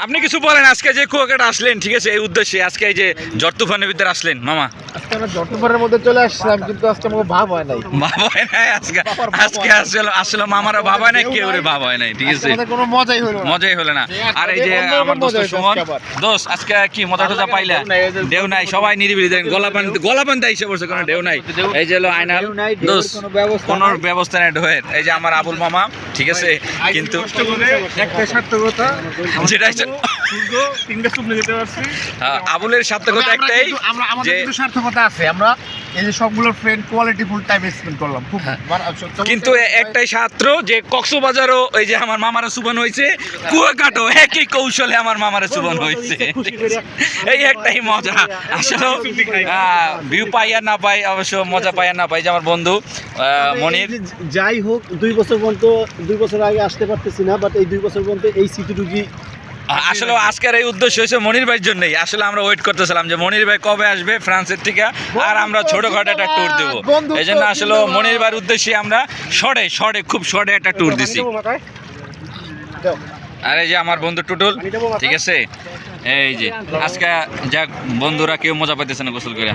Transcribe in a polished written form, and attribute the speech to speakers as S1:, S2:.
S1: আপনি কিছু বলেন, আজকে যে কুয়াকাটা আসলেন, ঠিক আছে, এই উদ্দেশ্যে আজকে এই যে ঝড় তুফানের ভিতরে আসলেন মামা।
S2: আজকে আমরা জট্টপাড়ার মধ্যে চলে আসলাম, কিন্তু আজকে আমার ভাব হয় নাই।
S1: ভাব হয় নাই আজকে, আজকে আসলে মামারা ভাব হয় নাই, কেউ ভাব হয় নাই, ঠিক আছে,
S2: আমাদের কোনো মজাই হলো না।
S1: মজাই হলো না। আর এই যে
S2: অন্যরকম
S1: আমার দোস্ত
S2: মজা হয়েছে
S1: সুমন,
S2: আজকে আবার।
S1: দোস্ত আজকে কি মজা টজা পাইলা? ঢেউ নাই, সবাই নিরিবিলি দেন, গলা পানি এসে পড়ছে, কোনো ঢেউ নাই। এই যে হলো আইনাল দোস্ত, কোনো ব্যবস্থা নাই ঢেউয়ের। এই যে আমার আবুল মামা, ঠিক আছে, কিন্তু
S2: একটা সার্থকতা,
S1: যেটা হচ্ছে আবুলের সার্থকতা একটাই
S2: আমাদের
S1: যে,
S2: কিন্তু সার্থকতা আছে। আমরা এই যে সবগুলো friend quality full time spend করলাম খুব।
S1: কিন্তু একটাই ছাত্র যে কক্সবাজারও এই যে আমার মামারা সুবন হয়েছে, কুয়াকাটাও একই কৌশলে আমার মামারা সুবন হয়েছে। এই একটাই মজা আসলে, ভিউ পাই আর না পাই, অবশ্য মজা পাই আর না পাই, যে আমার বন্ধু মনির।
S3: যাই হোক, 2 বছর পর্যন্ত 2 বছর আগে আসতে পারতেছি না, বাট এই 2 বছর পর্যন্ত এই স্মৃতিটুকুই।
S1: আসলে আজকের এই উদ্দেশ্য হয়েছে মনির ভাইয়ের জন্যই। আসলে আমরা ওয়েট করতেছিলাম যে মনির ভাই কবে আসবে ফ্রান্সের থেকে, আর আমরা ছোটখাটো একটা ট্যুর দেবো। এই জন্য আসলে মনির ভাইয়ের উদ্দেশ্যে আমরা খুব শর্টে একটা ট্যুর দিছি। আর এই যে আমার বন্ধু টুটুল, ঠিক আছে, এই যে আজকে যাক বন্ধুরা কেউ মজা পাইতেছে না গোসল করে।